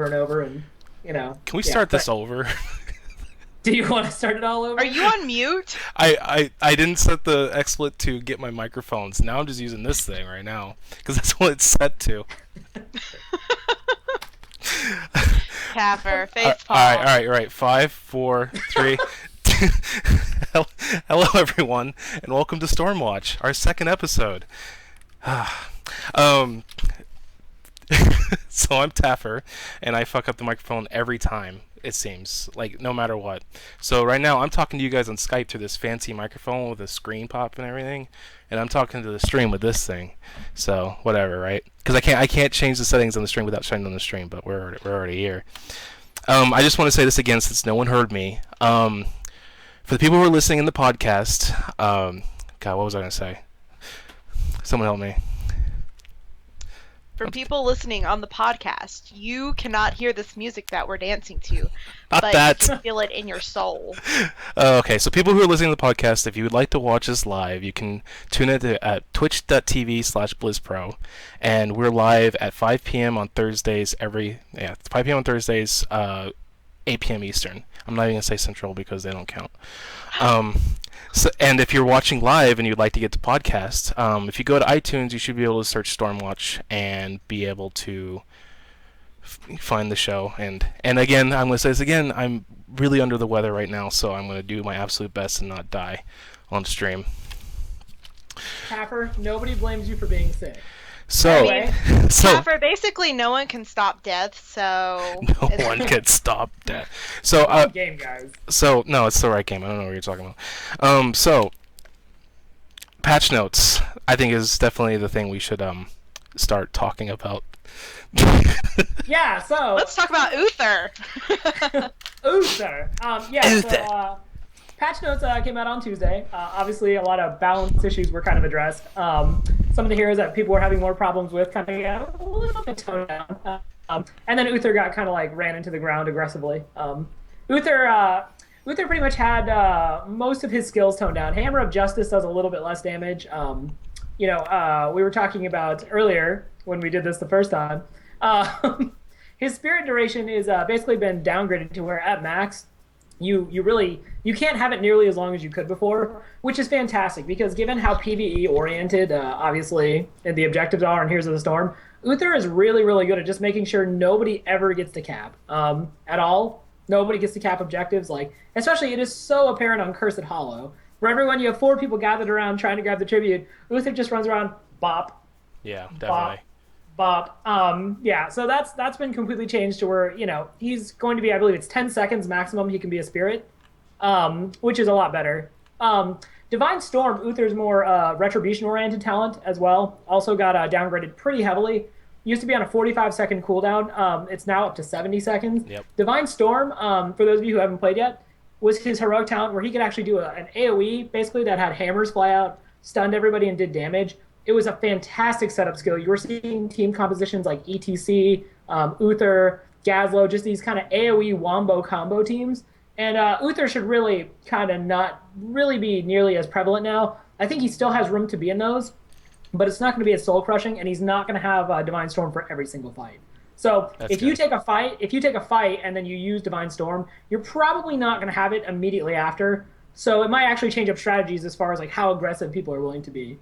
and over, and Can we yeah. start this But over? do you want to start it all Are over? you on mute? I didn't set the XSplit to get my microphones. Now I'm just using this thing right now because that's what it's set to. Taffer, face All palm. right. 5, 4, 3. Hello, everyone, and welcome to Stormwatch, our second episode. um, so I'm Taffer, and I fuck up the microphone every time. It seems like no matter what. So right now I'm talking to you guys on Skype through this fancy microphone with a screen pop and everything, and I'm talking to the stream with this thing. So whatever, right? Because I can't change the settings on the stream without shutting on the stream. But we're already here. I just want to say this again since no one heard me. For the people who are listening in the podcast, God, what was I gonna say? Someone help me. For people listening on the podcast, you cannot hear this music that we're dancing to, Not but that. you can feel it in your soul. Okay, so people who are listening to the podcast, if you would like to watch us live, you can tune in at twitch.tv/BlizzPro, and we're live at 5 p.m. on Thursdays 5 p.m. on Thursdays, 8 p.m. Eastern. I'm not even going to say Central because they don't count. And if you're watching live and you'd like to get the podcast, if you go to iTunes, you should be able to search Stormwatch and be able to find the show. And again, I'm going to say this again, I'm really under the weather right now, so I'm going to do my absolute best and not die on stream. Taffer, nobody blames you for being sick. So, Anyway. Taffer, basically no one can stop death, so... no one can stop that. So, Good game, guys. So, no, it's the right game. I don't know what you're talking about. So, patch notes, I think, is definitely the thing we should start talking about. Yeah, so Let's talk about Uther! Uther. So patch notes came out on Tuesday. Obviously, a lot of balance issues were kind of addressed. Some of the heroes that people were having more problems with kind of got a little bit toned down. And then Uther got kind of like ran into the ground aggressively. Uther pretty much had most of his skills toned down. Hammer of Justice does a little bit less damage. We were talking about earlier when we did this the first time. His spirit duration is basically been downgraded to where at max you can't have it nearly as long as you could before, which is fantastic because given how PvE oriented obviously the objectives are in Heroes of the Storm, Uther is really, really good at just making sure nobody ever gets to cap at all. Nobody gets to cap objectives, especially it is so apparent on Cursed Hollow, where everyone, you have 4 people gathered around trying to grab the tribute. Uther just runs around, bop, Yeah, definitely. bop. So that's been completely changed to where, he's going to be, I believe it's 10 seconds maximum he can be a spirit, which is a lot better. Divine Storm, Uther's more retribution-oriented talent as well, also got downgraded pretty heavily. Used to be on a 45-second cooldown. It's now up to 70 seconds. Yep. Divine Storm, for those of you who haven't played yet, was his heroic talent where he could actually do an AoE, basically, that had hammers fly out, stunned everybody, and did damage. It was a fantastic setup skill. You were seeing team compositions like ETC, Uther, Gazlo, just these kind of AoE wombo combo teams. And Uther should really kind of not really be nearly as prevalent now. I think he still has room to be in those, but it's not going to be as soul crushing, and he's not going to have Divine Storm for every single fight. So if you take a fight and then you use Divine Storm, you're probably not going to have it immediately after. So it might actually change up strategies as far as how aggressive people are willing to be.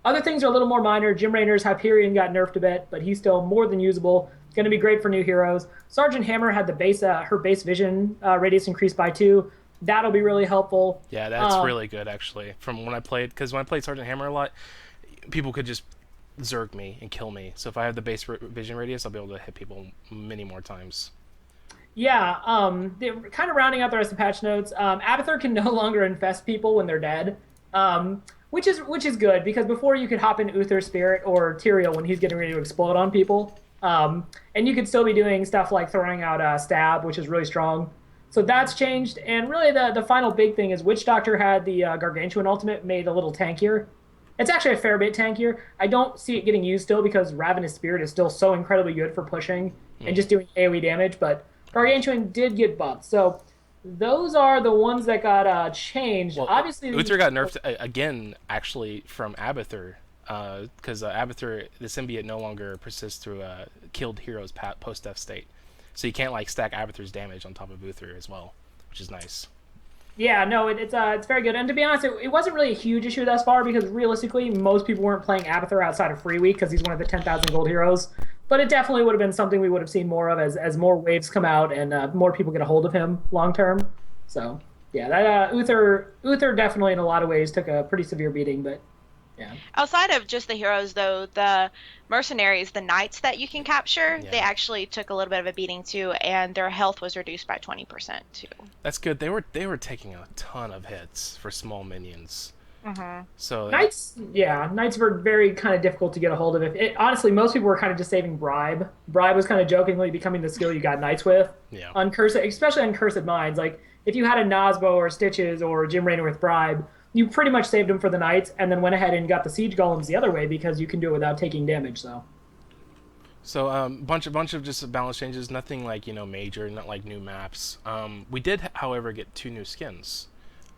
Other things are a little more minor. Jim Raynor's Hyperion got nerfed a bit, but he's still more than usable. Going to be great for new heroes. Sergeant Hammer had her base vision radius increased by 2. That'll be really helpful. Yeah, that's really good, actually. From when I played, because when I played Sergeant Hammer a lot, people could just zerg me and kill me. So if I have the base vision radius, I'll be able to hit people many more times. Yeah, they're kind of rounding out the rest of the patch notes. Abathur can no longer infest people when they're dead. Which is good, because before you could hop in Uther Spirit or Tyrael when he's getting ready to explode on people. And you could still be doing stuff like throwing out Stab, which is really strong. So that's changed. And really the final big thing is Witch Doctor had the Gargantuan ultimate made a little tankier. It's actually a fair bit tankier. I don't see it getting used still because Ravenous Spirit is still so incredibly good for pushing and just doing AoE damage, but Gargantuan did get buffed. So those are the ones that got changed. Well, obviously, Uther got nerfed again, actually, from Abathur, because Abathur, the symbiote no longer persists through killed heroes post-death state. so you can't like stack Abathur's damage on top of Uther as well, which is nice. Yeah, no, it's very good. And to be honest, it wasn't really a huge issue thus far because realistically, most people weren't playing Abathur outside of Free Week because he's one of the 10,000 gold heroes. But it definitely would have been something we would have seen more of as more waves come out and more people get a hold of him long term. So yeah, that Uther definitely in a lot of ways took a pretty severe beating, but yeah. Outside of just the heroes, though, the mercenaries, the knights that you can capture, they actually took a little bit of a beating too, and their health was reduced by 20% too. That's good. They were taking a ton of hits for small minions. So knights were very kind of difficult to get a hold of. Honestly, most people were kind of just saving bribe. Bribe was kind of jokingly becoming the skill you got knights with. Yeah. On cursed, especially on cursed mines, like if you had a Nazbo or Stitches or Jim Raynor with bribe, you pretty much saved them for the knights, and then went ahead and got the siege golems the other way because you can do it without taking damage. So bunch of just balance changes, nothing like major, not like new maps. We did, however, get 2 new skins.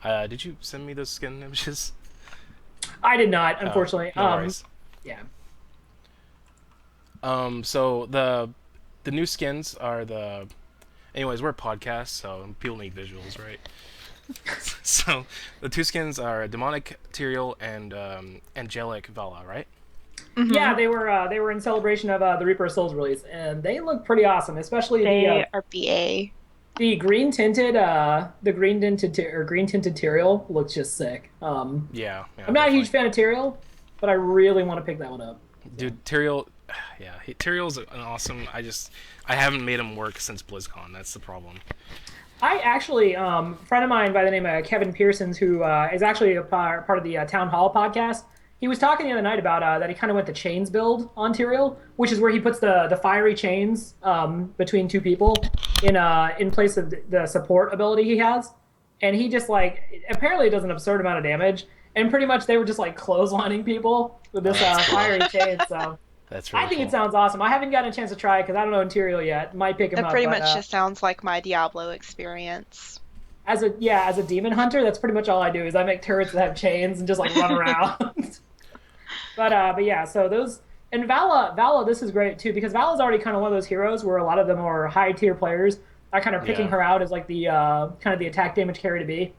Did you send me those skin images? I did not, unfortunately. No worries. Yeah. So the new skins are the. Anyways, we're a podcast, so people need visuals, right? So the 2 skins are Demonic Tyrael and Angelic Vala, right? Yeah, they were in celebration of the Reaper of Souls release, and they look pretty awesome, especially they are BA. The green tinted Tyrael looks just sick. Yeah, I'm not a huge fan of Tyrael, but I really want to pick that one up. Dude, Tyrael, Tyrael's an awesome. I haven't made him work since BlizzCon. That's the problem. I actually, friend of mine by the name of Kevin Pearsons, who is actually a part of the Town Hall podcast, he was talking the other night about that he kind of went the chains build on Tyrael, which is where he puts the fiery chains between 2 people in place of the support ability he has. And he just apparently does an absurd amount of damage, and pretty much they were just clotheslining people with this fiery chain. So that's really I think cool. It sounds awesome. I haven't gotten a chance to try it because I don't know Tyrael yet. Might pick him up. That pretty much just sounds like my Diablo experience. As a demon hunter, that's pretty much all I do is I make turrets that have chains and just run around. But yeah, so those and Vala, this is great too because Vala's already kind of one of those heroes where a lot of them are high tier players are kind of picking her out as the kind of the attack damage carry to be.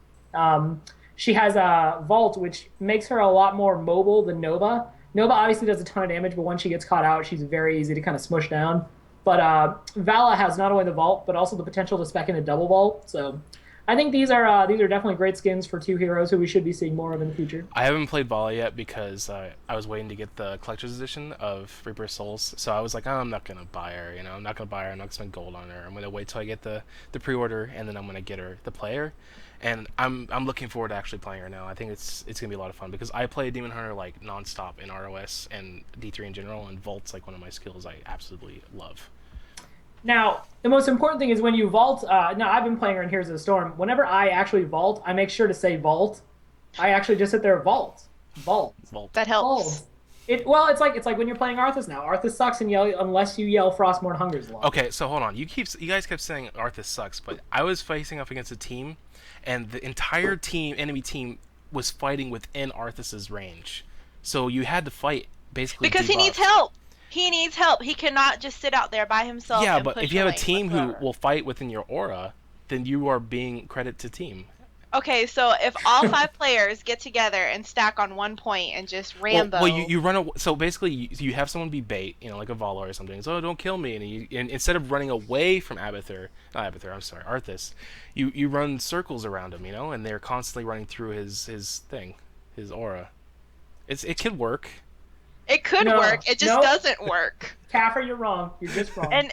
She has a Vault, which makes her a lot more mobile than Nova. Nova obviously does a ton of damage, but once she gets caught out, she's very easy to kind of smush down. But Vala has not only the Vault, but also the potential to spec in a double Vault. So I think these are definitely great skins for 2 heroes who we should be seeing more of in the future. I haven't played Vala yet because I was waiting to get the collector's edition of Reaper of Souls. So I was like, I'm not gonna buy her. I'm not gonna buy her. I'm not gonna spend gold on her. I'm gonna wait till I get the pre-order, and then I'm gonna get her the player. And I'm looking forward to actually playing her now. I think it's gonna be a lot of fun because I play Demon Hunter nonstop in ROS and D3 in general, and Vault's one of my skills I absolutely love. Now, the most important thing is when you vault. Now, I've been playing her in Heroes of the Storm. Whenever I actually vault, I make sure to say vault. I actually just sit there, vault. That helps. Vault. It's like when you're playing Arthas now. Arthas sucks and yell unless you yell Frostmourne Hunger's Law. Okay, so hold on. You guys kept saying Arthas sucks, but I was facing up against a team, and the entire enemy team was fighting within Arthas's range. So you had to fight basically because he needs help. He needs help. He cannot just sit out there by himself. Yeah, and but push if you have a away team whatsoever. who will fight within your aura, then you are being credit to team. Okay, so if all 5 players get together and stack on 1 point and just Rambo. Well, you run away. So basically, you have someone be bait, like a Vala or something. So don't kill me, and instead of running away from Arthas, you run circles around him, and they're constantly running through his aura. It could work. It could work. It just doesn't work. Kaffer, you're wrong. You're just wrong. And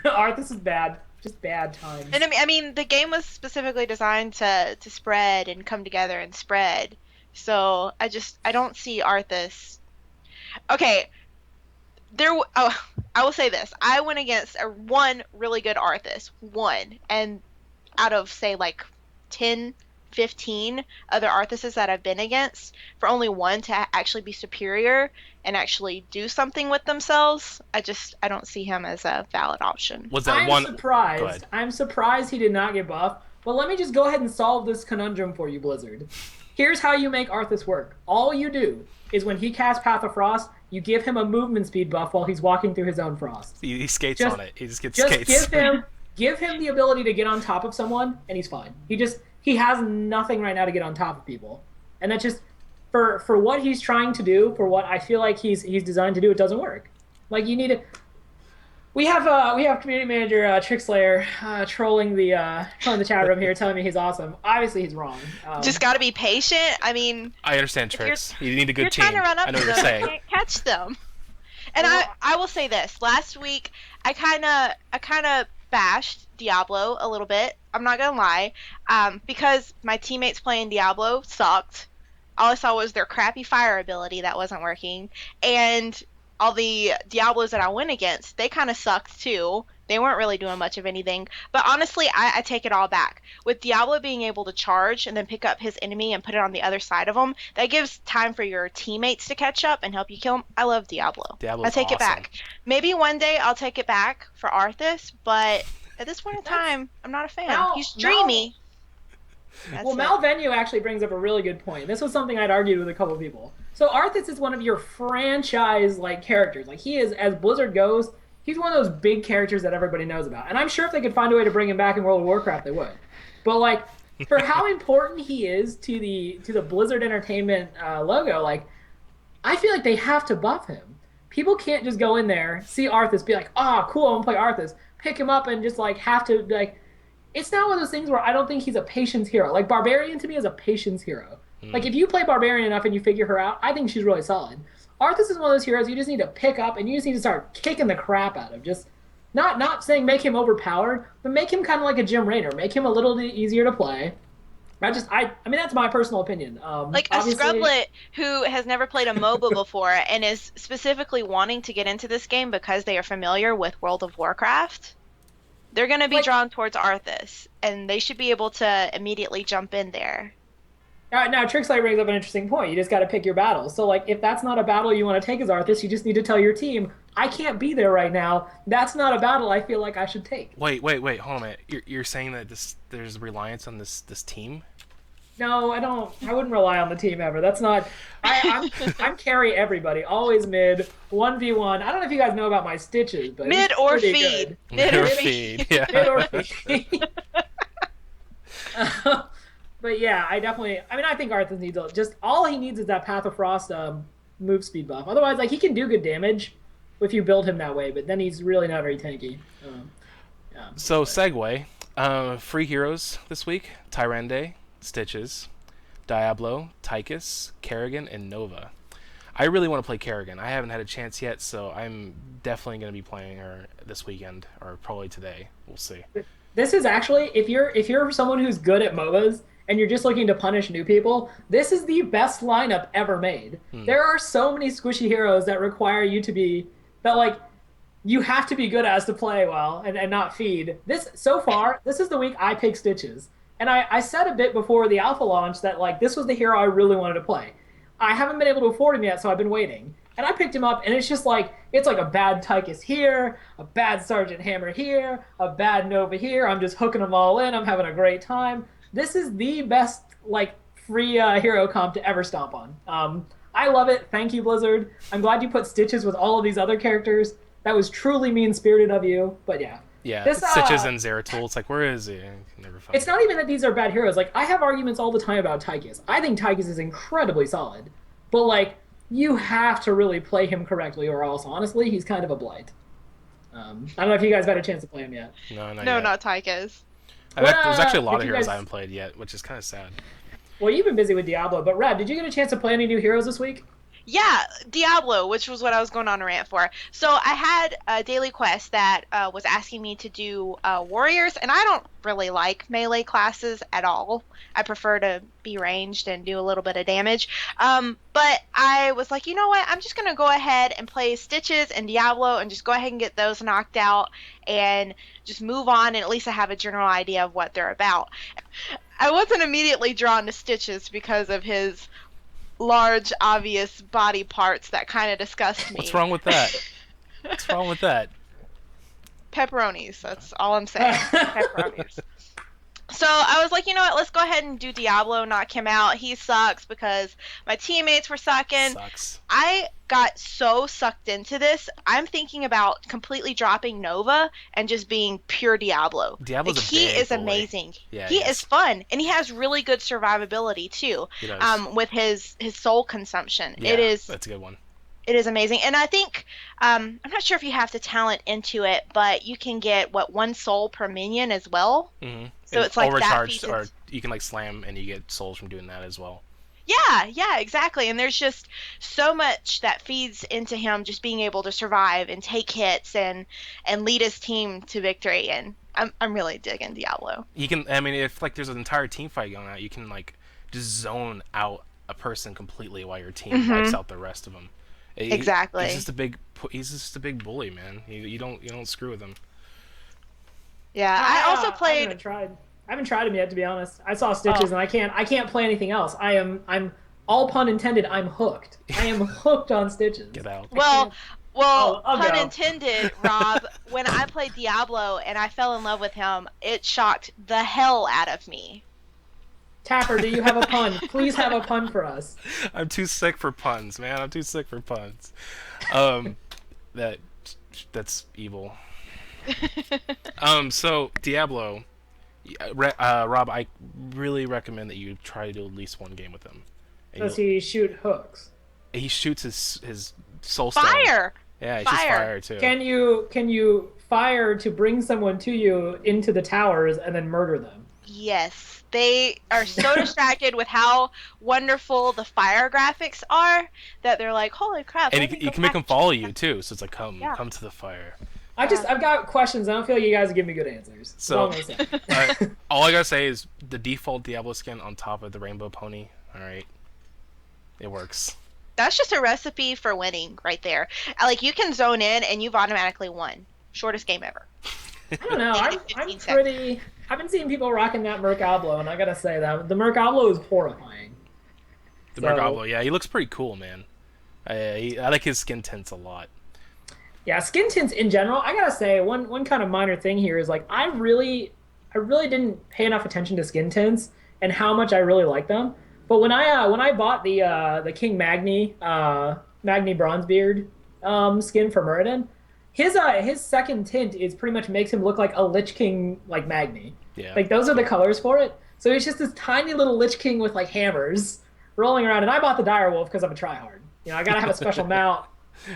Arthas is bad. Just bad times. And I mean, the game was specifically designed to spread and come together and spread. So I don't see Arthas. Okay, I will say this: I went against one really good Arthas, and out of say 10, 15 other Arthases that I've been against, for only one to actually be superior and actually do something with themselves, I don't see him as a valid option. Was that I'm surprised. I'm surprised he did not get buffed. But let me just go ahead and solve this conundrum for you, Blizzard. Here's how you make Arthas work. All you do is when he casts Path of Frost, you give him a movement speed buff while he's walking through his own frost. He skates Just, on it. He just gets just skates. give him the ability to get on top of someone, and he's fine. He has nothing right now to get on top of people, and that just for what he's trying to do, for what I feel like he's designed to do, it doesn't work. Like you need to. We have community manager Trickslayer trolling the chat room here, telling me he's awesome. Obviously, he's wrong. Just got to be patient. I mean, I understand tricks. You need a good you're team. trying to run up I know to what them, you're saying. you can't catch them. And I will say this: last week, I kind of bashed Diablo a little bit. I'm not gonna lie, because my teammates playing Diablo sucked. All I saw was their crappy fire ability that wasn't working, and all the Diablos that I went against, they kind of sucked too. They weren't really doing much of anything. But honestly, I take it all back. With Diablo being able to charge and then pick up his enemy and put it on the other side of him, that gives time for your teammates to catch up and help you kill him. I love Diablo. Diablo's I take it back. Maybe one day I'll take it back for Arthas, but at this point in time, I'm not a fan. He's dreamy. Well, Malvenue actually brings up a really good point. This was something I'd argued with a couple people. So Arthas is one of your franchise-like characters. Like, he is, as Blizzard goes, he's one of those big characters that everybody knows about. And I'm sure if they could find a way to bring him back in World of Warcraft, they would. But, like, for how important he is to the Blizzard Entertainment logo, like, I feel like they have to buff him. People can't just go in there, see Arthas, be like, oh, cool, I'm going to play Arthas, pick him up and just, like, have to, like... It's not one of those things where I don't think he's a patience hero. Like, Barbarian to me is a patience hero. Like, if you play Barbarian enough and you figure her out, I think she's really solid. Arthas is one of those heroes you just need to pick up and you just need to start kicking the crap out of. Just not saying make him overpowered, but make him kind of like a Jim Raynor. Make him a little easier to play. I mean, that's my personal opinion. Like a scrublet who has never played a MOBA before and is specifically wanting to get into this game because they are familiar with World of Warcraft. They're going to be drawn towards Arthas, and they should be able to immediately jump in there. Now, Trickslayer brings up an interesting point. You just got to pick your battles. So, like, if that's not a battle you want to take as Arthas, you just need to tell your team, I can't be there right now. That's not a battle I feel like I should take. Wait, hold on a minute. You're saying that there's reliance on this team? No, I don't. I wouldn't rely on the team ever. That's not. I'm carry everybody. Always mid 1v1. I don't know if you guys know about my stitches, but mid or feed. Mid or feed. Yeah. Mid or feed. But yeah, I think Arthas needs all he needs is that Path of Frost move speed buff. Otherwise, like, he can do good damage if you build him that way, but then he's really not very tanky. So segue, free heroes this week: Tyrande, Stitches, Diablo, Tychus, Kerrigan, and Nova. I really want to play Kerrigan. I haven't had a chance yet, so I'm definitely going to be playing her this weekend, or probably today. We'll see. This is actually, if you're someone who's good at MOBAs and you're just looking to punish new people, this is the best lineup ever made. There are so many squishy heroes that require you to be, that, like, you have to be good as to play well and not feed. This is the week I pick Stitches. And I said a bit before the alpha launch that, like, this was the hero I really wanted to play. I haven't been able to afford him yet, so I've been waiting. And I picked him up, and it's just like, it's like a bad Tychus here, a bad Sergeant Hammer here, a bad Nova here. I'm just hooking them all in. I'm having a great time. This is the best, like, free hero comp to ever stomp on. I love it. Thank you, Blizzard. I'm glad you put Stitches with all of these other characters. That was truly mean-spirited of you, but yeah. Yeah, Stitches and Zeratul. It's like, where is he? I can never find It's not even that these are bad heroes. Like, I have arguments all the time about Tychus. I think Tychus is incredibly solid. But, like, you have to really play him correctly, or else, honestly, he's kind of a blight. I don't know if you guys have had a chance to play him yet. No, not Tychus. There's actually a lot of heroes I haven't played yet, which is kind of sad. Well, you've been busy with Diablo, but Rad, did you get a chance to play any new heroes this week? Yeah, Diablo, which was what I was going on a rant for. So I had a daily quest that was asking me to do warriors, and I don't really like melee classes at all. I prefer to be ranged and do a little bit of damage. But I was like, you know what? I'm just going to go ahead and play Stitches and Diablo and just go ahead and get those knocked out and just move on, and at least I have a general idea of what they're about. I wasn't immediately drawn to Stitches because of his large, obvious body parts that kind of disgust me. What's wrong with that? What's wrong with that? Pepperonis. That's all I'm saying. Pepperonis. So I was like, you know what? Let's go ahead and do Diablo, knock him out. He sucks because my teammates were sucking. Sucks. I got so sucked into this. I'm thinking about completely dropping Nova and just being pure Diablo. Diablo's Like, a he big is boy. amazing. Yeah, he is fun, and he has really good survivability too. He does. With his soul consumption, Yeah, it that's a good one. is amazing. And I think I'm not sure if you have to talent into it, but you can get one soul per minion as well. Mm-hmm. So and it's like all that recharged, feats or you can like slam and you get souls from doing that as well. Yeah, exactly. And there's just so much that feeds into him just being able to survive and take hits and lead his team to victory. And I'm really digging Diablo. You can, I mean, if like there's an entire team fight going on, you can like just zone out a person completely while your team wipes out the rest of them. Exactly. He's just a big bully, man. You don't screw with him. Yeah, I also I played. haven't tried him yet, to be honest. I saw Stitches, and I can't play anything else. I'm all pun intended. I'm hooked. I am hooked on Stitches. Get out. Well, I'll pun go. intended, Rob. When I played Diablo and I fell in love with him, it shocked the hell out of me. Tapper, do you have a pun? Please have a pun for us. I'm too sick for puns, man. I'm too sick for puns. That's evil. So Diablo, Rob, I really recommend that you try to do at least one game with him. Does he shoot hooks? He shoots his soul stone. Fire. Yeah, he shoots fire too. Can you fire to bring someone to you into the towers and then murder them? Yes. They are so distracted with how wonderful the fire graphics are that they're like, holy crap. And you can make them follow you too, so it's like come to the fire. I've got questions. I don't feel like you guys give me good answers. So all I gotta say is the default Diablo skin on top of the rainbow pony. All right, it works. That's just a recipe for winning right there. Like, you can zone in and you've automatically won. Shortest game ever. I don't know. I've been seeing people rocking that Mercablo, and I gotta say that the Mercablo is horrifying. Mercablo, yeah, he looks pretty cool, man. I like his skin tints a lot. Yeah, skin tints in general. I gotta say one kind of minor thing here is like I really didn't pay enough attention to skin tints and how much I really like them. But when I bought the King Magni Bronzebeard skin for Muradin, his second tint is pretty much makes him look like a Lich King like Magni. Yeah. Like those are the colors for it. So he's just this tiny little Lich King with like hammers rolling around. And I bought the Direwolf because I'm a tryhard. You know, I gotta have a special mount.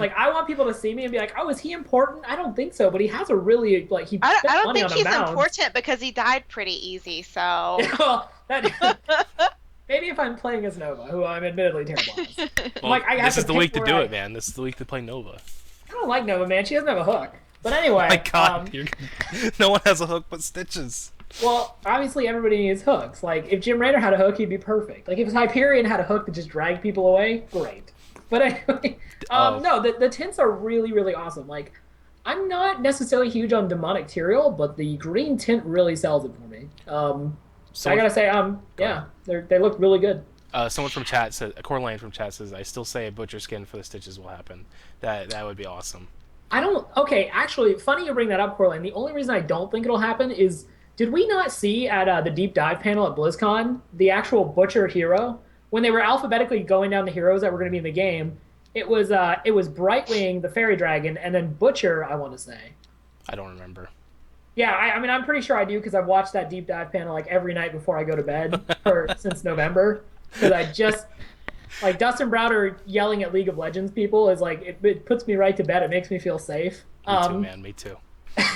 Like, I want people to see me and be like, oh, is he important? I don't think so, but he has a really like he. I don't money think on he's a mount. important because he died pretty easy. So Well, maybe if I'm playing as Nova, who I'm admittedly terrible as. Well, like, this is the week to do it, man. This is the week to play Nova. I don't like Nova, man. She doesn't have a hook. But anyway, My God, no one has a hook but Stitches. Well, obviously everybody needs hooks. Like, if Jim Raynor had a hook, he'd be perfect. Like, if Hyperion had a hook that just dragged people away, great. But anyway, no, the tints are really, really awesome. Like, I'm not necessarily huge on Demonic Tyrael, but the green tint really sells it for me. So I gotta say, yeah, they look really good. Someone from chat said, Corlane from chat says, I still say a butcher skin for the Stitches will happen. That would be awesome. Okay, actually, funny you bring that up, Corlane. The only reason I don't think it'll happen is, did we not see at the deep dive panel at BlizzCon the actual butcher hero? When they were alphabetically going down the heroes that were going to be in the game, it was Brightwing, the fairy dragon, and then Butcher, I want to say. I don't remember. Yeah, I mean, I'm pretty sure I do because I've watched that deep dive panel like every night before I go to bed since November. Because I just, like, Dustin Browder yelling at League of Legends people is like, it puts me right to bed. It makes me feel safe. Me too, man. Me too.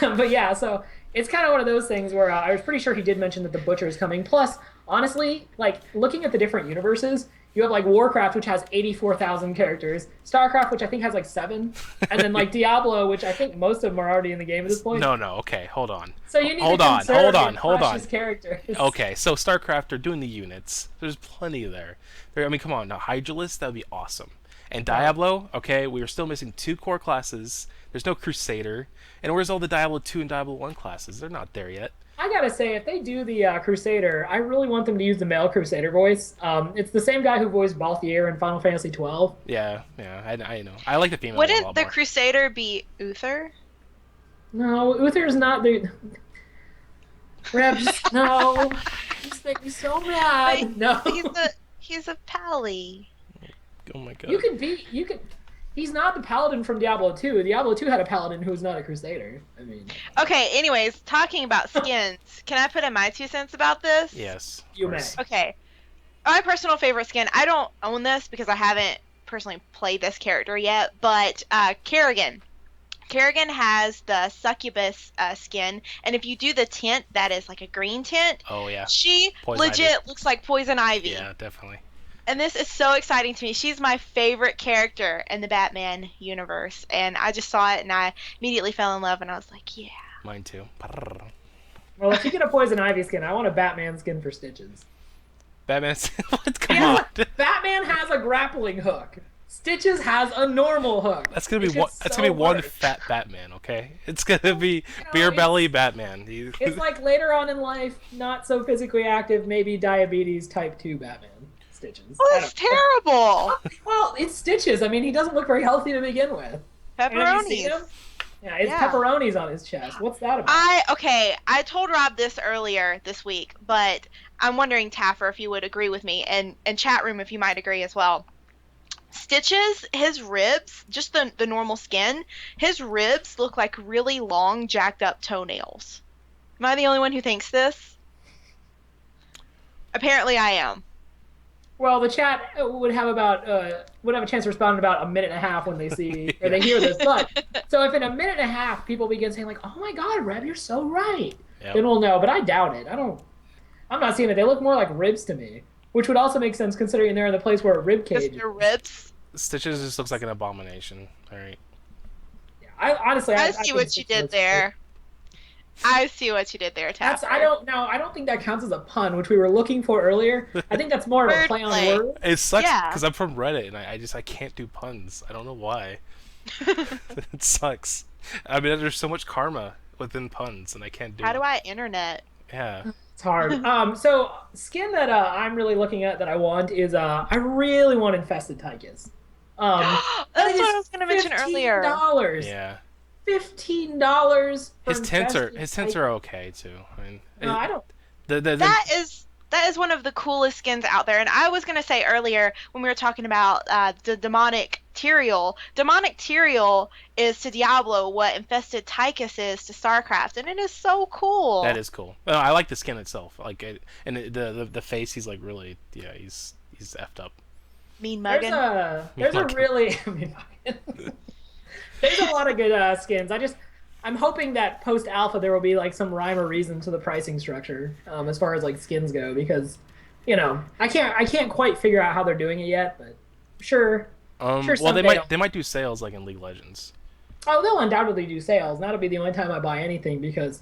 But yeah, so it's kind of one of those things where I was pretty sure he did mention that the Butcher is coming. Plus, honestly, like, looking at the different universes, you have like Warcraft, which has 84,000 characters, StarCraft, which I think has like 7, and then like Diablo, which I think most of them are already in the game at this point. No, okay, hold on. So you need hold to on. Characters. Okay, so StarCraft are doing the units. There's plenty there. I mean, come on, now Hydralisk, that would be awesome. And Diablo, okay, we are still missing 2 core classes. There's no Crusader. And where's all the Diablo 2 and Diablo 1 classes? They're not there yet. I gotta say, if they do the Crusader, I really want them to use the male Crusader voice. It's the same guy who voiced Balthier in Final Fantasy 12. Yeah, I know. I like the female. Wouldn't the Crusader be Uther? No, Uther's not the. Reb, just no. Just make me so mad. No. He's a pally. Oh my god. You could. He's not the paladin from Diablo 2. Diablo 2 had a paladin who was not a crusader. I mean. Okay. Anyways, talking about skins, can I put in my 2 cents about this? Yes. You may. Okay. My personal favorite skin. I don't own this because I haven't personally played this character yet, but Kerrigan. Kerrigan has the succubus skin, and if you do the tint, that is like a green tint. Oh yeah. She Poison legit ivy. looks like poison ivy. Yeah, definitely. And this is so exciting to me. She's my favorite character in the Batman universe, and I just saw it and I immediately fell in love, and I was like, yeah. Mine too. Well, if you get a poison ivy skin, I want a Batman skin for Stitches. Batman's. What? Come Yeah, on. Batman has a grappling hook. Stitches has a normal hook. That's gonna be It's one. just That's so gonna be one hard. fat Batman. Okay. It's gonna be You know, beer belly Batman. It's like later on in life, not so physically active, maybe diabetes type 2 Batman. Stitches. Oh, I that's don't know. terrible. Well, it's Stitches. I mean, he doesn't look very healthy to begin with. And have you seen Pepperonis. him? Yeah, it's Yeah. pepperonis on his chest. What's that about? I told Rob this earlier this week, but I'm wondering, Taffer, if you would agree with me, and chat room if you might agree as well. Stitches, his ribs, just the normal skin, his ribs look like really long, jacked up toenails. Am I the only one who thinks this? Apparently I am. Well, the chat would have a chance to respond in about a minute and a half when they see or they hear this. But so if in a minute and a half people begin saying like, "Oh my God, Reb, you're so right," Yep. then we'll know. But I doubt it. I'm not seeing it. They look more like ribs to me, which would also make sense considering they're in the place where a rib cage. Just their ribs. Stitches just looks like an abomination. All right. Yeah, I honestly, I think see what you Stitches did looks there. I see what you did there, That's Taffer. I don't think that counts as a pun, which we were looking for earlier. I think that's more of a play on Wordplay. words. It sucks Yeah. because I'm from Reddit and I can't do puns. I don't know why. It sucks. I mean, there's so much karma within puns, and I can't do How it. do I internet? Yeah. It's hard. So skin that I'm really looking at that I want is I really want infested tychus. That's what I was going to mention earlier. $15. Yeah. $15. His tints are okay too. I mean, No, I don't. That is one of the coolest skins out there. And I was going to say earlier when we were talking about the demonic Tyrael. Demonic Tyrael is to Diablo what infested tychus is to StarCraft, and it is so cool. That is cool. I like the skin itself. Like the face. He's like really. Yeah. He's effed up. Mean muggin. There's a really. I mean, there's a lot of good skins. I'm hoping that post alpha there will be like some rhyme or reason to the pricing structure as far as like skins go, because I can't quite figure out how they're doing it yet, but sure. Well, someday they might do sales like in League of Legends. Oh, they'll undoubtedly do sales. And that'll be the only time I buy anything because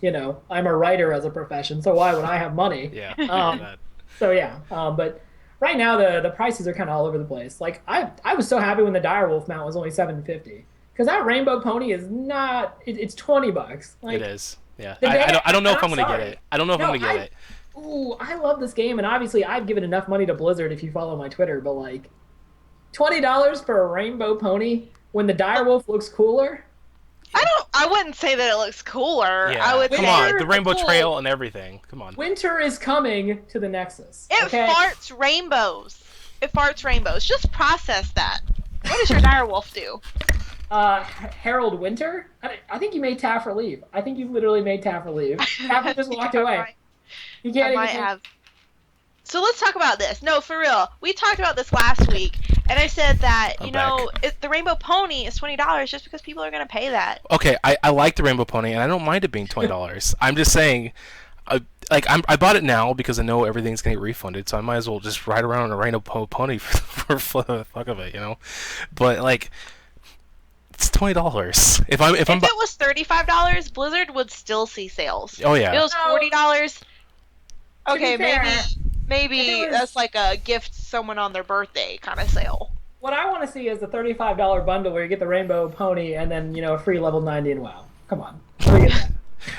I'm a writer as a profession, so why would I have money? Yeah. That. So yeah, but right now the prices are kind of all over the place. Like I was so happy when the Direwolf mount was only $750. Because that rainbow pony is not. It's $20. Like, It is. Yeah. the day- I don't know if I'm I'm gonna sorry. get it. I don't know if I'm gonna get it. Ooh, I love this game, and obviously I've given enough money to Blizzard if you follow my Twitter. But like, $20 for a rainbow pony when the Direwolf looks cooler. I wouldn't say that it looks cooler. Yeah. I would Come say on, it's the rainbow cool. trail and everything. Come on. Winter is coming to the Nexus. It Okay? farts rainbows. It farts rainbows. Just process that. What does your direwolf do? Harold Winter? I think you made Taffer leave. I think you literally made Taffer leave. Taffer just walked I away. might- You can't I even might say- have. So let's talk about this. No, for real. We talked about this last week, and I said that I'm back. the rainbow pony is $20 just because people are gonna pay that. Okay, I like the rainbow pony and I don't mind it being $20. I'm just saying. I bought it now because I know everything's gonna get refunded, so I might as well just ride around on a rainbow pony for the fuck of it, But like, it's $20. If If it was $35, Blizzard would still see sales. oh yeah, If it was $40. To be Okay, fair, maybe if it was- that's like a gift someone on their birthday kind of sale. What I want to see is the $35 bundle where you get the rainbow pony and then a free level 90 in WoW. Come on, where do we get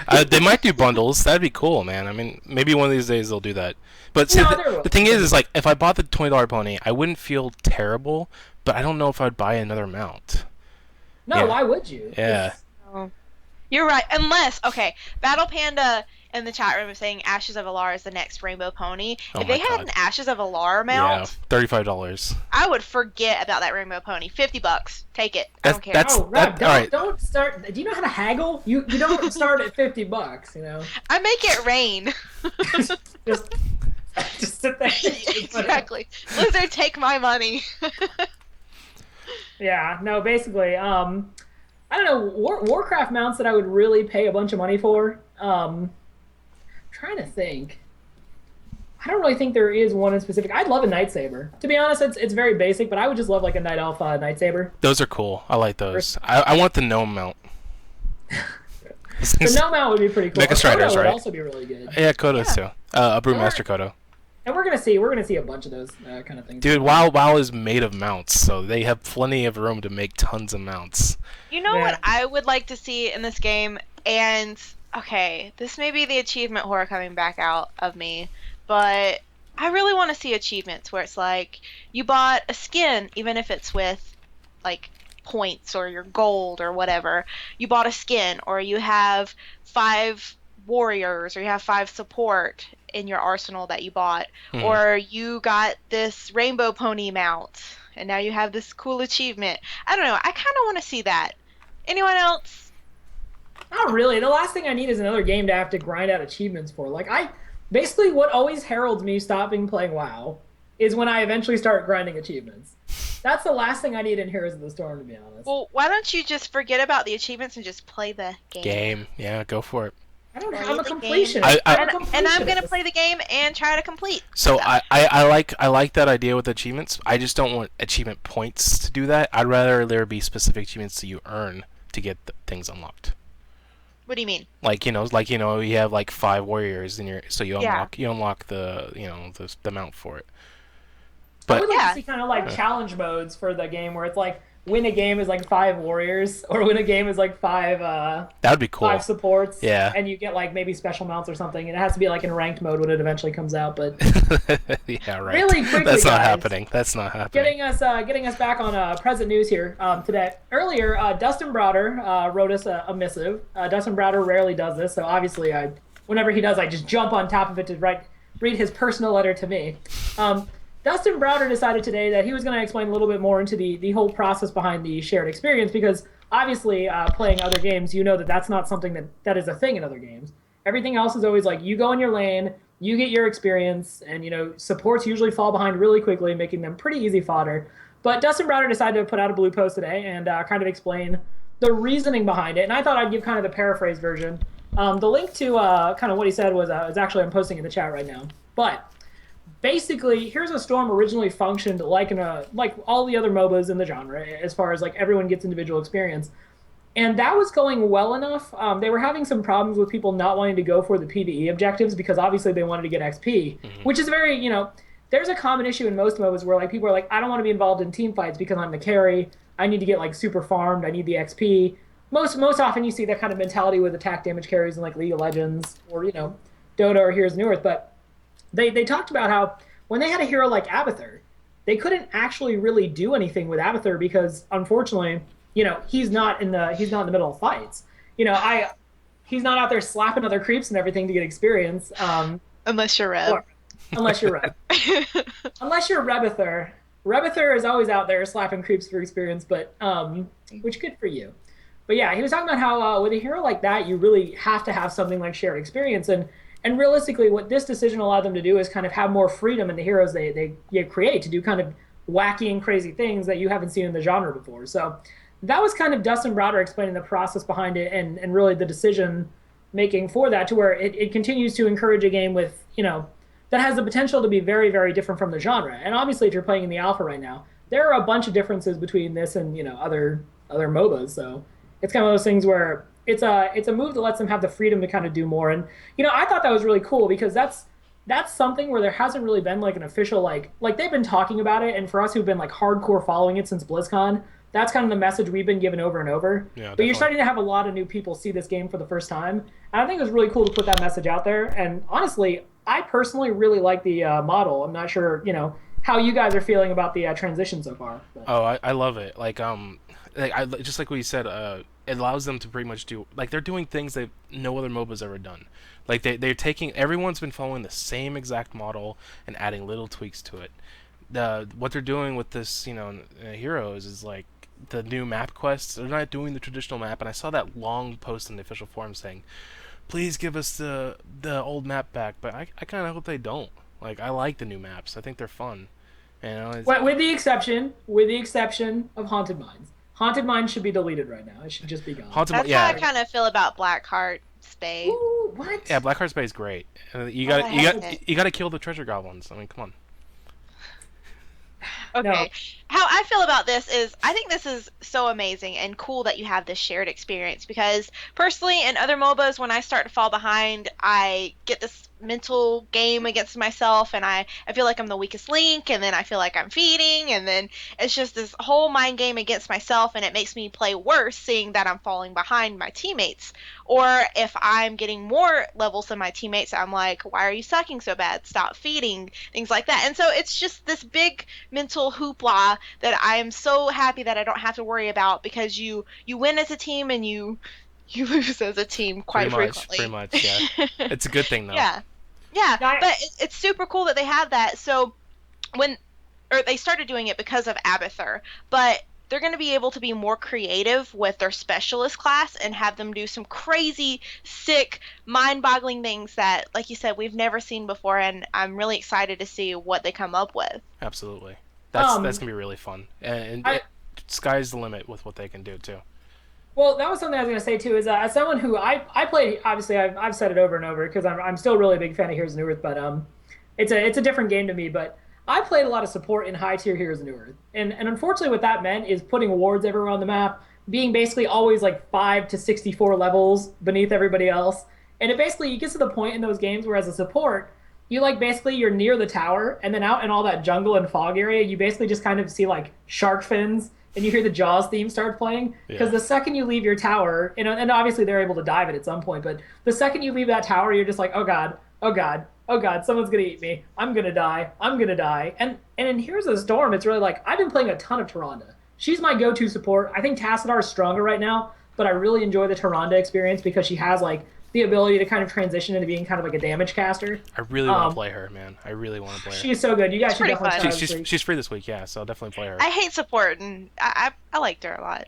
that? they might do bundles. That'd be cool, man. I mean, maybe one of these days they'll do that. But see, No, there will. the thing is like if I bought the $20 pony, I wouldn't feel terrible, but I don't know if I'd buy another mount. No, Yeah. why would you? Yeah. You're right. Unless, okay, Battle Panda in the chat room saying Ashes of Alar is the next Rainbow Pony. Oh If my they had God. an Ashes of Alar Yeah, mount, $35. I would forget about that Rainbow Pony. $50. Take it. I don't care. That's Oh, Rob, all right. don't start. Do you know how to haggle? You don't start at $50. You know, I make it rain. just sit there. Exactly. Blizzard, take my money. Yeah, no, basically, I don't know, Warcraft mounts that I would really pay a bunch of money for. Trying to think. I don't really think there is one in specific. I'd love a Night Saber. To be honest, it's very basic, but I would just love like a Night Elf Night Saber. Those are cool. I like those. I want the gnome mount. The gnome mount would be pretty cool. Mecha Striders, Kodo would right? also be really good. Yeah, Kodos too. A Brewmaster Kodo. And we're gonna see a bunch of those kind of things. Dude, WoW is made of mounts, so they have plenty of room to make tons of mounts. You know Yeah. what I would like to see in this game? And, okay, this may be the achievement horror coming back out of me, but I really want to see achievements where it's like, you bought a skin, even if it's with, like, points or your gold or whatever. You bought a skin, or you have 5 warriors, or you have 5 support in your arsenal that you bought, or you got this rainbow pony mount, and now you have this cool achievement. I don't know. I kind of want to see that. Anyone else? Not really. The last thing I need is another game to have to grind out achievements for. Basically what always heralds me stopping playing WoW is when I eventually start grinding achievements. That's the last thing I need in Heroes of the Storm, to be honest. Well, why don't you just forget about the achievements and just play the game? Yeah, go for it. I don't know. Play I'm a the completionist. game. And I'm gonna play the game and try to complete. So stuff. I like that idea with achievements. I just don't want achievement points to do that. I'd rather there be specific achievements that you earn to get things unlocked. What do you mean? You have like 5 warriors in your, so you Yeah. unlock the the mount for it. I But would like to see kind of like challenge modes for the game where it's like win a game is like 5 warriors, or win a game is like 5 that would be cool. 5 supports. Yeah. And you get like maybe special mounts or something. And it has to be like in ranked mode when it eventually comes out. But Yeah, right. Really quickly, That's not guys. happening. That's not happening. getting us back on present news here today. Earlier, Dustin Browder wrote us a missive. Dustin Browder rarely does this, so obviously whenever he does, I just jump on top of it to read his personal letter to me. Dustin Browder decided today that he was going to explain a little bit more into the whole process behind the shared experience, because obviously playing other games, you know that's not something that is a thing in other games. Everything else is always like you go in your lane, you get your experience, and supports usually fall behind really quickly, making them pretty easy fodder. But Dustin Browder decided to put out a blue post today and kind of explain the reasoning behind it, and I thought I'd give kind of the paraphrase version. The link to kind of what he said was actually I'm posting in the chat right now. But basically, Heroes of the Storm originally functioned like all the other MOBAs in the genre, as far as like everyone gets individual experience. And that was going well enough. They were having some problems with people not wanting to go for the PvE objectives because obviously they wanted to get XP, which is very, there's a common issue in most MOBAs where like people are like, I don't want to be involved in team fights because I'm the carry. I need to get like super farmed. I need the XP. Most often you see that kind of mentality with attack damage carries in like League of Legends or Dota or Heroes of New Earth. But they talked about how when they had a hero like Abathur, they couldn't actually really do anything with Abathur because unfortunately, he's not in the middle of fights. He's not out there slapping other creeps and everything to get experience. Unless you're Reb. Unless you're Reb. Unless you're Rebathur. Rebathur is always out there slapping creeps for experience, but which good for you. But yeah, he was talking about how with a hero like that, you really have to have something like shared experience. And realistically, what this decision allowed them to do is kind of have more freedom in the heroes they create to do kind of wacky and crazy things that you haven't seen in the genre before. So that was kind of Dustin Browder explaining the process behind it and really the decision making for that, to where it continues to encourage a game with, that has the potential to be very, very different from the genre. And obviously, if you're playing in the alpha right now, there are a bunch of differences between this and, other MOBAs. So it's kind of those things where it's a move that lets them have the freedom to kind of do more. And, I thought that was really cool because that's something where there hasn't really been like an official, like they've been talking about it. And for us who've been like hardcore following it since BlizzCon, that's kind of the message we've been given over and over. Yeah, but you're starting to have a lot of new people see this game for the first time. And I think it was really cool to put that message out there. And honestly, I personally really like the model. I'm not sure, how you guys are feeling about the transition so far. But. Oh, I love it. Just like what you said, it allows them to pretty much do, like, they're doing things that no other MOBA's ever done. Like, they're taking, everyone's been following the same exact model and adding little tweaks to it. What they're doing with this, Heroes is like the new map quests. They're not doing the traditional map, and I saw that long post in the official forum saying, please give us the old map back, but I kind of hope they don't. Like, I like the new maps. I think they're fun. With the exception of Haunted Mines. Haunted Mines should be deleted right now. It should just be gone. That's how I kind of feel about Blackheart Spade. Ooh, what? Yeah, Blackheart Spade is great. You got to kill the treasure goblins. I mean, come on. Okay. No. How I feel about this is I think this is so amazing and cool that you have this shared experience, because personally in other MOBAs, when I start to fall behind, I get this mental game against myself, and I feel like I'm the weakest link, and then I feel like I'm feeding, and then it's just this whole mind game against myself, and it makes me play worse seeing that I'm falling behind my teammates. Or if I'm getting more levels than my teammates, I'm like, why are you sucking so bad? Stop feeding, things like that. And so it's just this big mental hoopla that I am so happy that I don't have to worry about, because you win as a team and you lose as a team quite frequently. Pretty much, yeah. It's a good thing, though. Yeah, but it's super cool that they have that. So they started doing it because of Abathur, but they're going to be able to be more creative with their specialist class and have them do some crazy, sick, mind-boggling things that, like you said, we've never seen before, and I'm really excited to see what they come up with. Absolutely. That's going to be really fun. And sky's the limit with what they can do, too. Well, that was something I was going to say, too, is as someone who I play, obviously, I've said it over and over, because I'm still really a big fan of Heroes of New Earth, but it's a different game to me, but I played a lot of support in high-tier Heroes of New Earth, and unfortunately what that meant is putting wards everywhere on the map, being basically always like 5 to 64 levels beneath everybody else, and it basically, you get to the point in those games where as a support, you basically you're near the tower, and then out in all that jungle and fog area, you basically just kind of see like shark fins, and you hear the Jaws theme start playing, because the second you leave your tower, and obviously they're able to dive it at some point, but the second you leave that tower, you're just like, oh god, oh god, oh god, someone's gonna eat me, I'm gonna die, and in Heroes of the Storm, it's really like, I've been playing a ton of Tyrande. She's my go-to support. I think Tassadar is stronger right now, but I really enjoy the Tyrande experience because she has like the ability to kind of transition into being kind of like a damage caster. I really want to play her, man. I really want to play her. She's so good. You guys should definitely try her. She's free this week, yeah, so I'll definitely play her. I hate support, and I liked her a lot.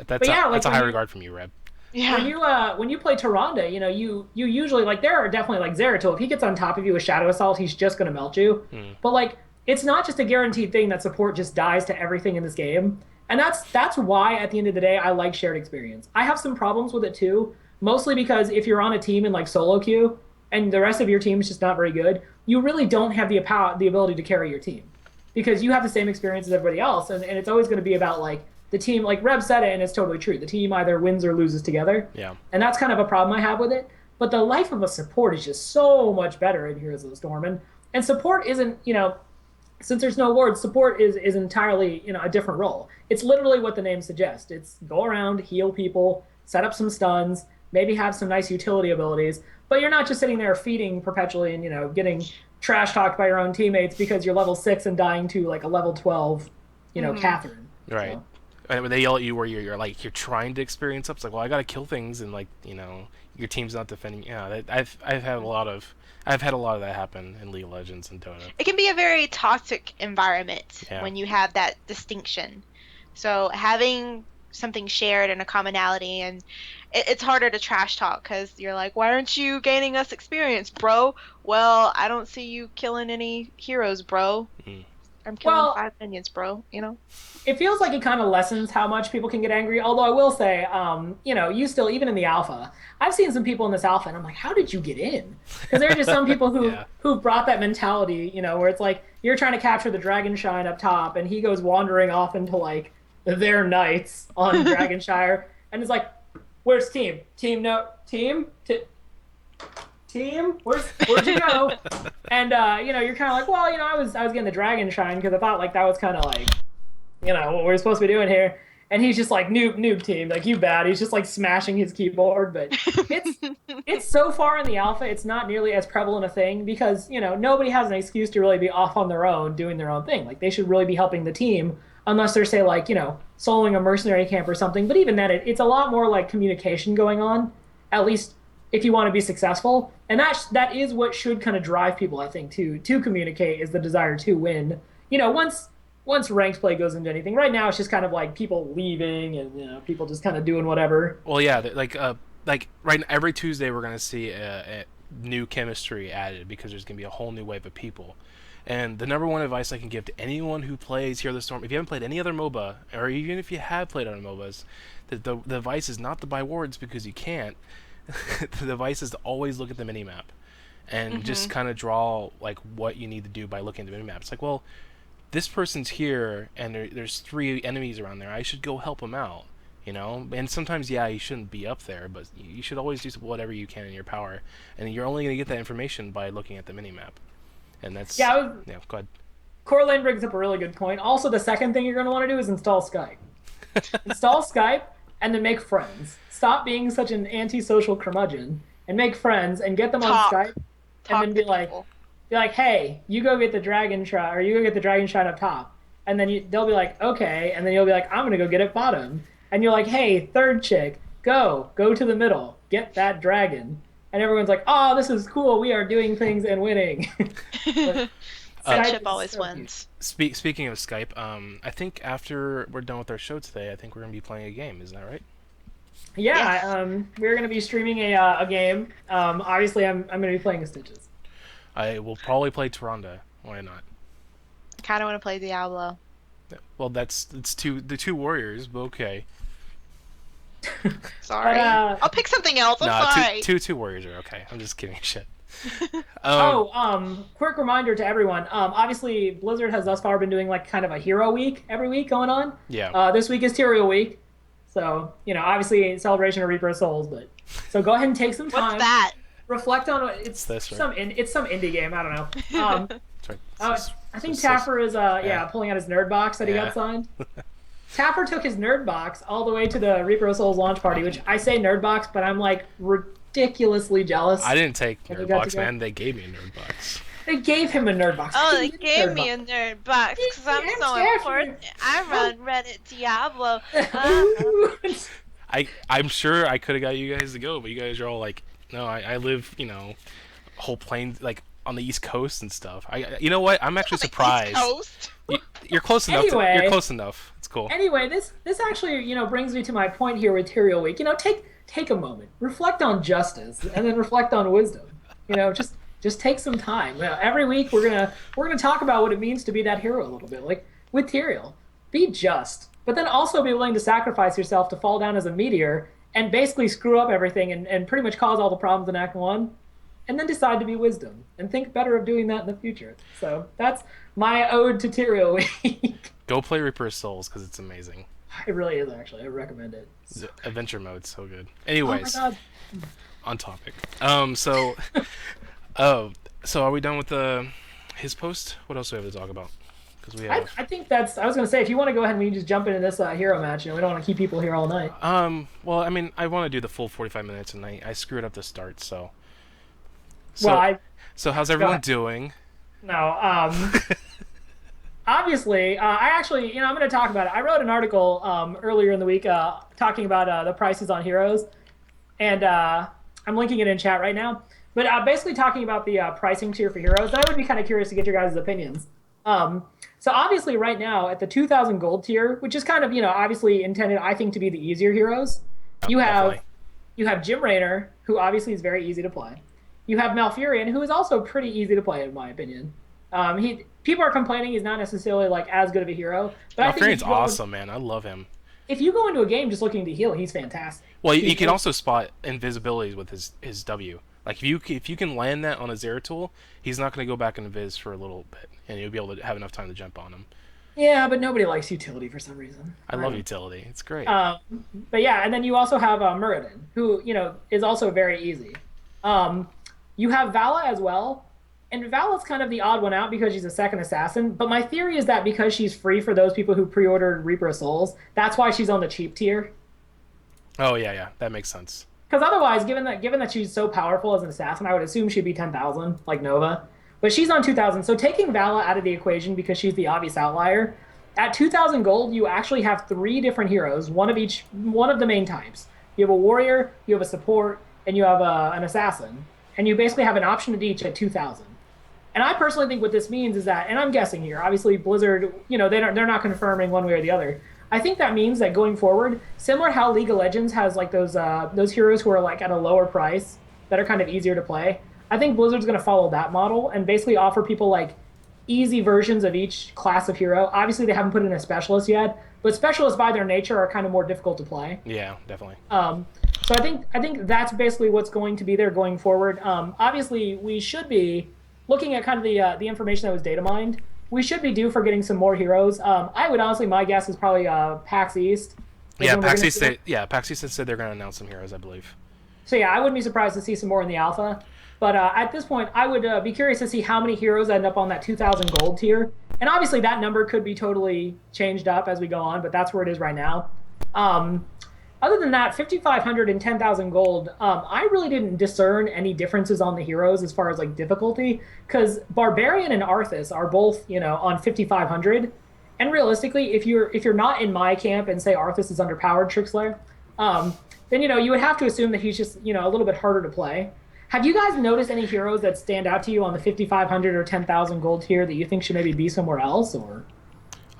That's a high regard from you, Reb. Yeah. When you play Tyrande, you usually, like, there are definitely, like, Zeratul, if he gets on top of you with Shadow Assault, he's just going to melt you. But, like, it's not just a guaranteed thing that support just dies to everything in this game. And that's why, at the end of the day, I like shared experience. I have some problems with it, too. Mostly because if you're on a team in like solo queue and the rest of your team is just not very good, you really don't have the ability to carry your team, because you have the same experience as everybody else, and it's always going to be about like the team. Like Reb said it, and it's totally true. The team either wins or loses together. Yeah. And that's kind of a problem I have with it. But the life of a support is just so much better in Heroes of the Storm, and support isn't, since there's no awards, support is entirely a different role. It's literally what the name suggests. It's go around, heal people, set up some stuns, maybe have some nice utility abilities, but you're not just sitting there feeding perpetually and, getting trash talked by your own teammates because you're level 6 and dying to like a level 12, Catherine. Right. So. And when they yell at you where you're trying to experience up, it's like, well, I gotta kill things, and like, your team's not defending. Yeah, I've had a lot of that happen in League of Legends and Dota. It can be a very toxic environment when you have that distinction. So having something shared and a commonality, and it's harder to trash talk because you're like, why aren't you gaining us experience, bro? Well, I don't see you killing any heroes, bro. I'm killing 5 minions, bro. It feels like it kind of lessens how much people can get angry. Although I will say, you still, even in the alpha, I've seen some people in this alpha, and I'm like, how did you get in? Because there are just some people who brought that mentality, where it's like you're trying to capture the dragon shine up top, and he goes wandering off into like their knights on Dragonshire, and it's like, where's team? Team, no team. Team, where'd you go? And you're kind of like, well, I was getting the dragon shine because I thought like that was kind of like, what we're supposed to be doing here. And he's just like, noob team, like, you bad. He's just like smashing his keyboard, but it's so far in the alpha, it's not nearly as prevalent a thing because nobody has an excuse to really be off on their own doing their own thing. Like, they should really be helping the team unless they're, say, like, soloing a mercenary camp or something. But even then, it's a lot more like communication going on, at least if you want to be successful. And that is what should kind of drive people, I think, to communicate, is the desire to win. Once ranked play goes into anything. Right now, it's just kind of like people leaving and people just kind of doing whatever. Well, yeah, like right now, every Tuesday we're gonna see a new chemistry added because there's gonna be a whole new wave of people. And the number one advice I can give to anyone who plays Hero of the Storm, if you haven't played any other MOBA, or even if you have played other MOBAs, the advice is not to buy wards because you can't. The advice is to always look at the minimap and just kind of draw like what you need to do by looking at the minimap. It's like, well, this person's here and there's 3 enemies around there. I should go help them out, And sometimes, yeah, you shouldn't be up there, but you should always do whatever you can in your power. And you're only going to get that information by looking at the minimap. And that's... Yeah, go ahead. Corlane brings up a really good point. Also, the second thing you're going to want to do is install Skype. Install Skype and then make friends. Stop being such an antisocial curmudgeon and make friends and get them on Skype and then be like, hey, you go get the dragon shot, or you go get the dragon shot up top. And then they'll be like, okay. And then you'll be like, I'm going to go get it bottom. And you're like, hey, third chick, go to the middle, get that dragon. And everyone's like, oh, this is cool. We are doing things and winning. Friendship always wins. Speaking of Skype, I think after we're done with our show today, I think we're going to be playing a game. Isn't that right? Yeah, yes. We're going to be streaming a game. Obviously, I'm going to be playing Stitches. I will probably play Tyrande. Why not? Kind of want to play Diablo. Well, it's the two warriors, but okay. Sorry. I'll pick something else. I'm sorry. Two warriors are okay. I'm just kidding. Shit. Quick reminder to everyone. Obviously, Blizzard has thus far been doing like kind of a hero week every week going on. Yeah. This week is Tyrael week. So, obviously celebration of Reaper of Souls, but so go ahead and take some time. What's that? Reflect on it's this, right? some indie game. I don't know. I think Taffer is pulling out his nerd box that he got signed. Taffer took his nerd box all the way to the Reaper of Souls launch party, which I say nerd box, but I'm like ridiculously jealous. I didn't take nerd box, man. They gave me a nerd box. They gave him a nerd box. Oh, they gave me a nerd box because I'm so important. I run Reddit Diablo. I'm sure I could have got you guys to go, but you guys are all like, no, I live, whole plains, like on the East Coast and stuff. You know what? I'm actually surprised. East Coast? You're close enough. Anyway, you're close enough. It's cool. Anyway, this actually brings me to my point here with Tyrael Week. Take a moment, reflect on justice, and then reflect on wisdom. Just take some time. Every week we're gonna talk about what it means to be that hero a little bit. Like with Tyrael, be just, but then also be willing to sacrifice yourself to fall down as a meteor and basically screw up everything and pretty much cause all the problems in Act 1, and then decide to be wisdom and think better of doing that in the future. So that's my ode to Tyrael Week. Go play Reaper of Souls because it's amazing. It really is, actually. I recommend it. The adventure mode's so good. Anyways, oh my God. On topic. So are we done with his post? What else do we have to talk about? Because we have. I think that's. I was gonna say, if you want to go ahead and we can just jump into this hero match. We don't want to keep people here all night. Well, I mean, I want to do the full 45 minutes, and I screwed up the start, so. So how's everyone doing? No. Obviously, I actually, I'm going to talk about it. I wrote an article earlier in the week talking about the prices on heroes, and I'm linking it in chat right now. But basically talking about the pricing tier for heroes, and I would be kind of curious to get your guys' opinions. So obviously right now at the 2,000 gold tier, which is kind of, obviously intended, I think, to be the easier heroes, you have Jim Raynor, who obviously is very easy to play. You have Malfurion, who is also pretty easy to play, in my opinion. People are complaining he's not necessarily like as good of a hero, but Malfurion's awesome, man. I love him. If you go into a game just looking to heal, he's fantastic. Well, he can also spot invisibilities with his W. Like if you can land that on a Zeratul, he's not going to go back and invis for a little bit, and you'll be able to have enough time to jump on him. Yeah, but nobody likes utility for some reason. I love utility. It's great. But yeah, and then you also have Muradin, who is also very easy. You have Vala as well. And Vala's kind of the odd one out because she's a second assassin. But my theory is that because she's free for those people who pre-ordered Reaper of Souls, that's why she's on the cheap tier. Oh, yeah. That makes sense. Because otherwise, given that she's so powerful as an assassin, I would assume she'd be 10,000, like Nova. But she's on 2,000. So taking Vala out of the equation because she's the obvious outlier, At 2,000 gold, you actually have 3 different heroes, one of the main types. You have a warrior, you have a support, and you have an assassin. And you basically have an option at each at 2,000. And I personally think what this means is that, and I'm guessing here, obviously Blizzard, they're not confirming one way or the other. I think that means that going forward, similar how League of Legends has like those heroes who are like at a lower price that are kind of easier to play. I think Blizzard's going to follow that model and basically offer people like easy versions of each class of hero. Obviously, they haven't put in a specialist yet, but specialists by their nature are kind of more difficult to play. Yeah, definitely. So I think that's basically what's going to be there going forward. Obviously, we should be looking at kind of the information that was data mined. We should be due for getting some more heroes. I would honestly, my guess is probably PAX East. Yeah, PAX East said they're going to announce some heroes, I believe. So yeah, I wouldn't be surprised to see some more in the alpha. But at this point, I would be curious to see how many heroes end up on that 2,000 gold tier. And obviously, that number could be totally changed up as we go on, but that's where it is right now. Other than that, 5,500 and 10,000 gold, I really didn't discern any differences on the heroes as far as like difficulty, because Barbarian and Arthas are both, on 5,500. And realistically, if you're not in my camp and say Arthas is underpowered, Trickslayer, then you would have to assume that he's just a little bit harder to play. Have you guys noticed any heroes that stand out to you on the 5,500 or 10,000 gold tier that you think should maybe be somewhere else, or?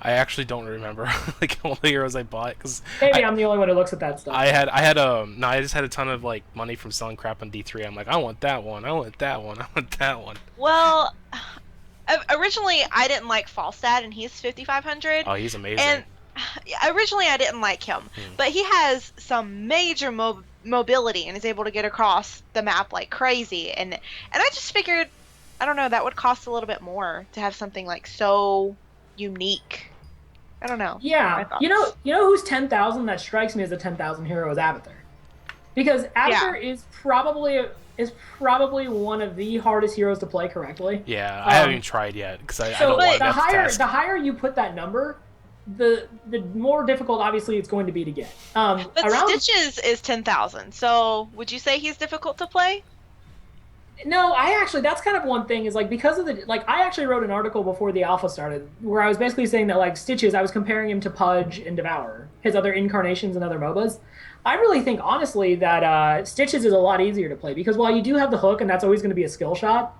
I actually don't remember like all the heroes I bought because maybe I'm the only one who looks at that stuff. I just had a ton of like money from selling crap on D3. I'm like, I want that one, I want that one, I want that one. Well, originally I didn't like Falstad, and he's 5,500. Oh, he's amazing. And originally I didn't like him, but he has some major mobility and is able to get across the map like crazy. And I just figured, I don't know, that would cost a little bit more to have something like so unique. I don't know. Yeah, you know who's 10,000 that strikes me as a 10,000 hero is Uther, because Uther is probably one of the hardest heroes to play correctly. Yeah, I haven't even tried yet because I don't want the higher you put that number, the more difficult obviously it's going to be to get. But Stitches is 10,000. So would you say he's difficult to play? No, that's kind of one thing is like because of I actually wrote an article before the alpha started where I was basically saying that like Stitches, I was comparing him to Pudge and Devourer, his other incarnations and other MOBAs. I really think honestly that Stitches is a lot easier to play because while you do have the hook and that's always going to be a skill shot,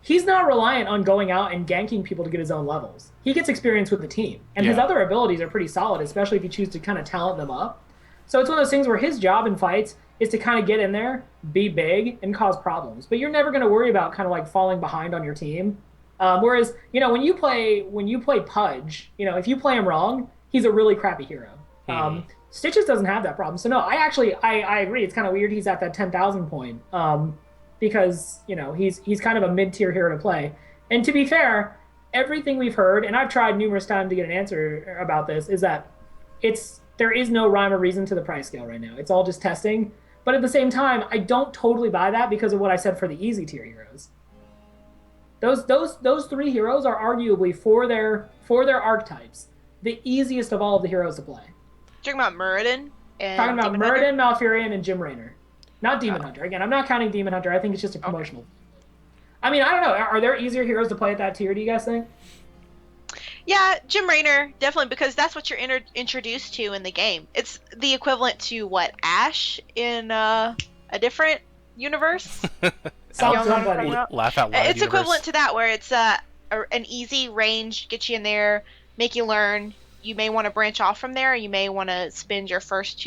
he's not reliant on going out and ganking people to get his own levels. He gets experience with the team, and his other abilities are pretty solid, especially if you choose to kind of talent them up. So it's one of those things where his job in fights is to kind of get in there, be big, and cause problems. But you're never going to worry about kind of like falling behind on your team. Whereas, when you play Pudge, if you play him wrong, he's a really crappy hero. Stitches doesn't have that problem. So no, I agree. It's kind of weird he's at that 10,000 point because, he's kind of a mid-tier hero to play. And to be fair, everything we've heard, and I've tried numerous times to get an answer about this, is that there is no rhyme or reason to the price scale right now. It's all just testing. But at the same time, I don't totally buy that because of what I said for the easy tier heroes. Those 3 heroes are arguably for their archetypes the easiest of all of the heroes to play. Talking about Muradin and talking about Demon Muradin, Hunter? Malfurion, and Jim Raynor. Not Demon Hunter. Again, I'm not counting Demon Hunter. I think it's just a promotional. Okay. I mean, I don't know. Are there easier heroes to play at that tier, do you guys think? Yeah, Jim Raynor, definitely, because that's what you're introduced to in the game. It's the equivalent to, Ash in a different universe? Laugh out loud. It's equivalent to that, where it's an easy range, get you in there, make you learn. You may want to branch off from there, or you may want to spend your first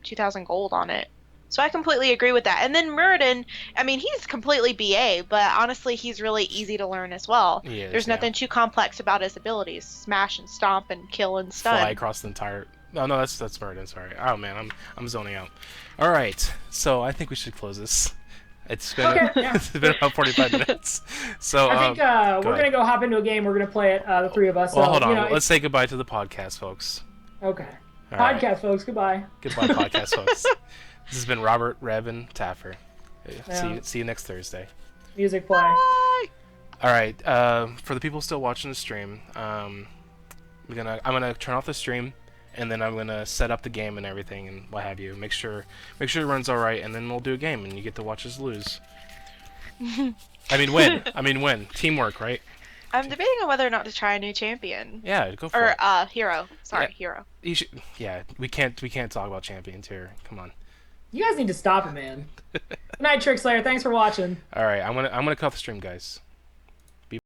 2,000 gold on it. So I completely agree with that. And then Muradin, I mean, he's completely BA, but honestly, he's really easy to learn as well. There's nothing too complex about his abilities. Smash and stomp and kill and stun. Fly across the entire... No, that's Muradin, sorry. Oh, man, I'm zoning out. All right, so I think we should close this. It's been, it's been about 45 minutes. So I think we're going to go hop into a game. We're going to play it, the 3 of us. Well, hold on. Let's say goodbye to the podcast, folks. Okay. All podcast, folks. Goodbye. Goodbye, podcast, folks. This has been Robert, Rev, and Taffer. See you next Thursday. Music play. Bye. All right. For the people still watching the stream, I'm gonna turn off the stream, and then I'm gonna set up the game and everything and what have you. Make sure it runs all right, and then we'll do a game, and you get to watch us lose. I mean win. Teamwork, right? I'm debating on whether or not to try a new champion. Yeah, go for it. Hero. Sorry, hero. You should. Yeah, we can't talk about champions here. Come on. You guys need to stop it, man. Good night, Trick Slayer. Thanks for watching. All right, I'm gonna cut the stream, guys.